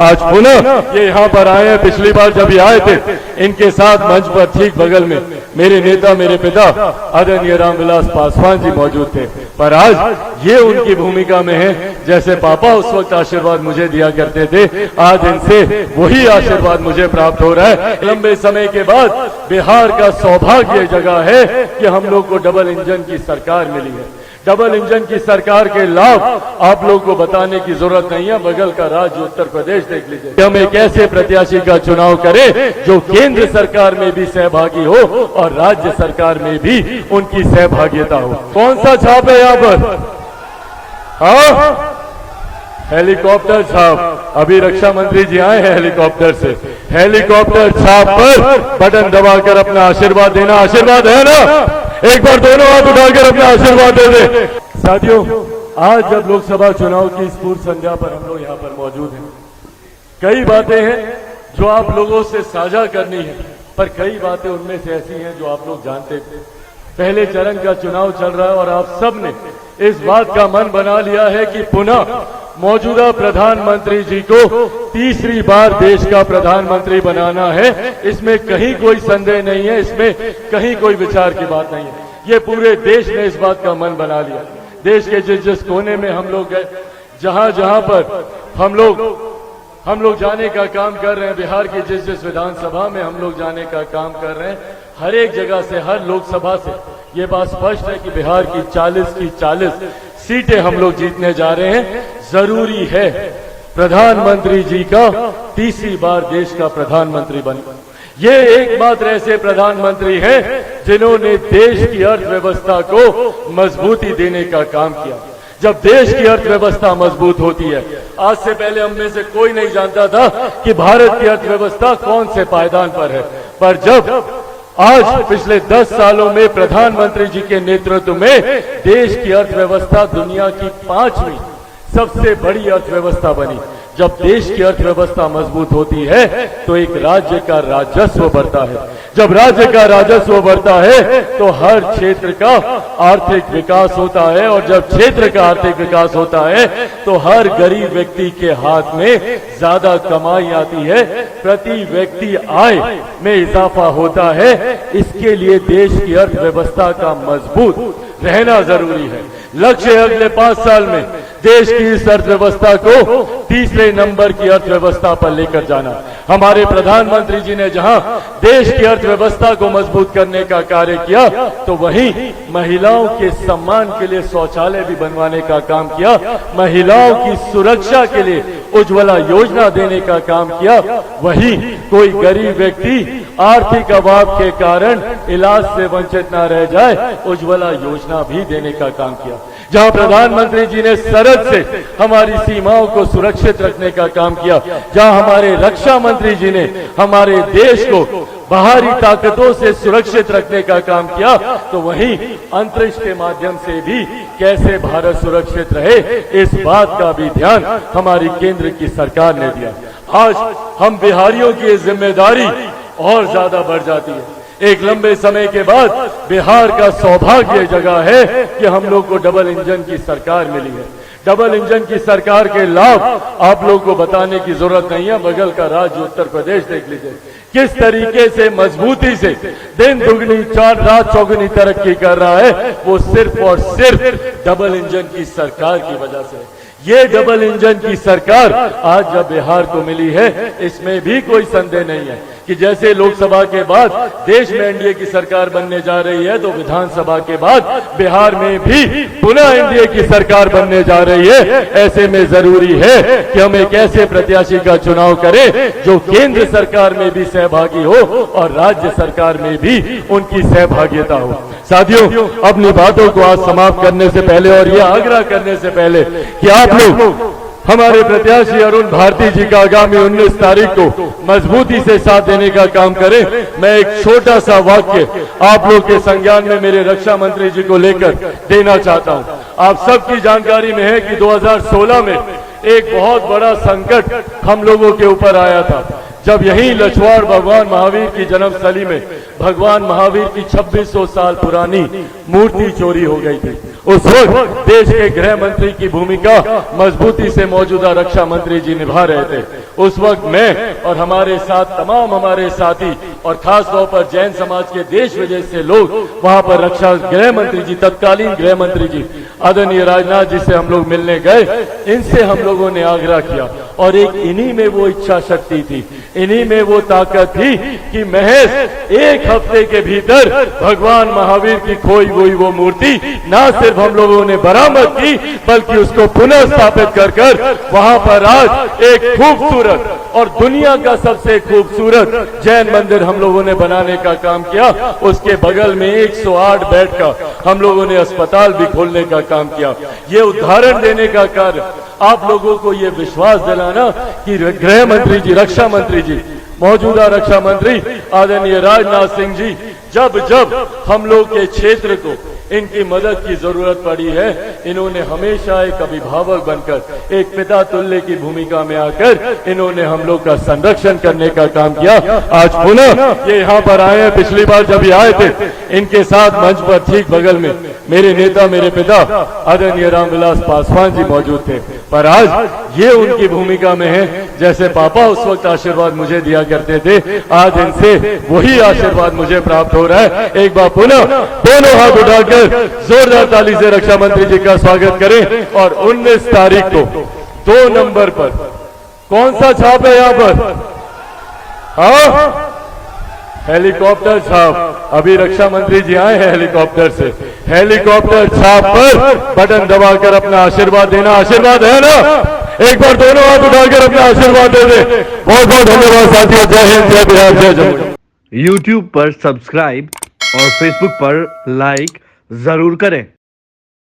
आज पुनः ये यहाँ पर आए हैं। पिछली बार जब ये आए थे, इनके साथ मंच पर ठीक बगल में मेरे नेता, मेरे पिता आदरणीय रामविलास पासवान जी मौजूद थे, पर आज ये उनकी भूमिका में है। जैसे पापा उस वक्त आशीर्वाद मुझे दिया करते थे, आज इनसे वही आशीर्वाद मुझे प्राप्त हो रहा है। लंबे समय के बाद बिहार का सौभाग्य जगह है कि हम लोग को डबल इंजन की सरकार मिली है। डबल इंजन की सरकार के लाभ आप लोगों को बताने की जरूरत नहीं है। बगल का राज्य उत्तर प्रदेश देख लीजिए। हम एक ऐसे प्रत्याशी का चुनाव करें जो केंद्र सरकार में भी सहभागी हो और राज्य सरकार में भी उनकी सहभागिता हो। कौन सा छाप है यहाँ पर? हाँ, हेलीकॉप्टर छाप। अभी रक्षा मंत्री जी आए हैं हेलीकॉप्टर से। हेलीकॉप्टर छाप पर बटन दबाकर अपना आशीर्वाद देना। आशीर्वाद है ना? एक बार दोनों हाथ उठाकर अपना आशीर्वाद दे दे। साथियों, आज जब लोकसभा चुनाव की इस पूर्व संध्या पर हम लोग यहाँ पर मौजूद हैं, कई बातें हैं जो आप लोगों से साझा करनी है, पर कई बातें उनमें से ऐसी हैं जो आप लोग जानते थे। पहले चरण का चुनाव चल रहा है और आप सब ने इस बात का मन बना लिया है कि पुनः मौजूदा प्रधानमंत्री जी को तीसरी बार देश का प्रधानमंत्री बनाना है। इसमें कहीं कोई संदेह नहीं है, इसमें कहीं कोई विचार की बात नहीं है। ये पूरे देश ने इस बात का मन बना लिया। देश के जिस जिस कोने में हम लोग गए, जहां जहां पर हम लोग जाने का काम कर रहे हैं, बिहार की जिस जिस विधानसभा में हम लोग जाने का काम कर रहे हैं, हर एक जगह से, हर लोकसभा से ये बात स्पष्ट है कि बिहार की 40 की 40 सीटें हम लोग जीतने जा रहे हैं। जरूरी है प्रधानमंत्री जी का तीसरी बार देश का प्रधानमंत्री बने। ये एकमात्र ऐसे प्रधानमंत्री हैं जिन्होंने देश की अर्थव्यवस्था को मजबूती देने का काम किया। जब देश की अर्थव्यवस्था मजबूत होती है, आज से पहले हम में से कोई नहीं जानता था कि भारत की अर्थव्यवस्था कौन से पायदान पर है, पर जब आज पिछले 10 सालों में प्रधानमंत्री जी के नेतृत्व में देश की अर्थव्यवस्था दुनिया की 5वीं सबसे बड़ी अर्थव्यवस्था बनी। जब देश की अर्थव्यवस्था मजबूत होती है तो एक राज्य का राजस्व बढ़ता है। जब राज्य का राजस्व बढ़ता है तो हर क्षेत्र का आर्थिक विकास होता है, और जब क्षेत्र का आर्थिक विकास होता है तो हर गरीब व्यक्ति के हाथ में ज्यादा कमाई आती है, प्रति व्यक्ति आय में इजाफा होता है। इसके लिए देश की अर्थव्यवस्था का मजबूत रहना जरूरी है। लक्ष्य अगले 5 साल में देश की इस अर्थव्यवस्था को तीसरे नंबर की अर्थव्यवस्था पर लेकर जाना। हमारे प्रधानमंत्री जी ने जहां देश की अर्थव्यवस्था को मजबूत करने का कार्य किया, तो वहीं महिलाओं के सम्मान के लिए शौचालय भी बनवाने का काम किया, महिलाओं की सुरक्षा के लिए उज्ज्वला योजना देने का काम किया। वहीं कोई गरीब व्यक्ति आर्थिक अभाव के कारण इलाज से वंचित न रह जाए, उज्ज्वला योजना भी देने का काम किया। जहां प्रधानमंत्री जी ने सरहद से हमारी सीमाओं को सुरक्षित रखने का काम किया, जहां हमारे रक्षा मंत्री जी ने हमारे देश को बाहरी ताकतों से सुरक्षित रखने का काम किया, तो वहीं अंतरिक्ष के माध्यम से भी कैसे भारत सुरक्षित रहे, इस बात का भी ध्यान हमारी केंद्र की सरकार ने दिया। आज हम बिहारियों की जिम्मेदारी और ज्यादा बढ़ जाती है। एक लंबे समय के बाद बिहार का सौभाग्य जगह है कि हम लोग को डबल इंजन की सरकार मिली है। डबल इंजन की सरकार के लाभ आप लोगों को बताने की जरूरत नहीं है। बगल का राज्य उत्तर प्रदेश देख लीजिए, किस तरीके से मजबूती से दिन दुगनी चार रात चौगुनी तरक्की कर रहा है। वो सिर्फ और सिर्फ डबल इंजन की सरकार की वजह से। ये डबल इंजन की सरकार आज जब बिहार को मिली है, इसमें भी कोई संदेह नहीं है कि जैसे लोकसभा के बाद देश में एनडीए की सरकार बनने जा रही है, तो विधानसभा के बाद बिहार में भी पुनः एनडीए की सरकार बनने जा रही है। ऐसे में जरूरी है कि हम एक ऐसे प्रत्याशी का चुनाव करें जो केंद्र सरकार में भी सहभागी हो और राज्य सरकार में भी उनकी सहभागिता हो। साथियों, अपनी बातों को आज समाप्त करने से पहले और यह आग्रह करने से पहले कि आप लोग हमारे प्रत्याशी अरुण भारती जी का आगामी 19 तारीख को मजबूती से साथ देने का काम करें। मैं एक छोटा सा वाक्य आप लोग के संज्ञान में मेरे रक्षा मंत्री जी को लेकर देना चाहता हूं। आप सबकी जानकारी में है कि 2016 में एक बहुत बड़ा संकट हम लोगों के ऊपर आया था, जब यही लछवाड़ भगवान महावीर की जन्मस्थली में भगवान महावीर की 2600 साल पुरानी मूर्ति चोरी हो गई थी। उस वक्त देश के गृह मंत्री की भूमिका मजबूती से मौजूदा रक्षा मंत्री जी निभा रहे थे। उस वक्त मैं और हमारे साथ तमाम हमारे साथी और खास तौर पर जैन समाज के देश विदेश से लोग वहां पर रक्षा गृह मंत्री जी, तत्कालीन गृह मंत्री जी आदरणीय राजनाथ जी से हम लोग मिलने गए। इनसे हम लोगों ने आग्रह किया और एक इन्हीं में वो इच्छा शक्ति थी, इन्हीं में वो ताकत थी कि महज एक हफ्ते के भीतर भगवान महावीर की खोई हुई वो मूर्ति ना सिर्फ हम लोगों ने बरामद की बल्कि उसको पुनः स्थापित कर वहां पर आज एक खूबसूरत और दुनिया का सबसे खूबसूरत जैन मंदिर हम लोगों ने बनाने का काम किया। उसके बगल में 108 बेड का हम लोगों ने अस्पताल भी खोलने का काम किया। ये उदाहरण देने का कार्य आप लोगों को ये विश्वास दिलाना कि गृह मंत्री जी, रक्षा मंत्री जी, मौजूदा रक्षा मंत्री आदरणीय राजनाथ सिंह जी जब हम लोग के क्षेत्र को इनकी मदद की जरूरत पड़ी है, इन्होंने हमेशा एक अभिभावक बनकर, एक पिता तुल्य की भूमिका में आकर इन्होंने हम लोग का संरक्षण करने का काम किया। आज पुनः ये यहाँ पर आए हैं। पिछली बार जब ये आए थे इनके साथ मंच पर ठीक बगल में मेरे नेता, मेरे पिता आदरणीय रामविलास पासवान जी मौजूद थे, पर आज ये उनकी भूमिका में है। जैसे पापा उस वक्त आशीर्वाद मुझे दिया करते थे, आज इनसे वही आशीर्वाद मुझे प्राप्त हो रहा है। एक बार पुनः दोनों हाथ उठाकर जोरदार ताली से रक्षा मंत्री जी का स्वागत करें। और 19 तारीख को 2 नंबर पर कौन सा छाप है यहाँ पर? हाँ, हेलीकॉप्टर छाप। अभी रक्षा मंत्री जी आए हैं हेलीकॉप्टर से। हेलीकॉप्टर छाप पर बटन दबाकर अपना आशीर्वाद देना। आशीर्वाद है ना? एक बार दोनों हाथ उठाकर अपना आशीर्वाद दे दे। बहुत बहुत धन्यवाद साथियों। जय हिंद, जय बिहार, जय जम्मू। YouTube पर सब्सक्राइब और Facebook पर लाइक जरूर करें।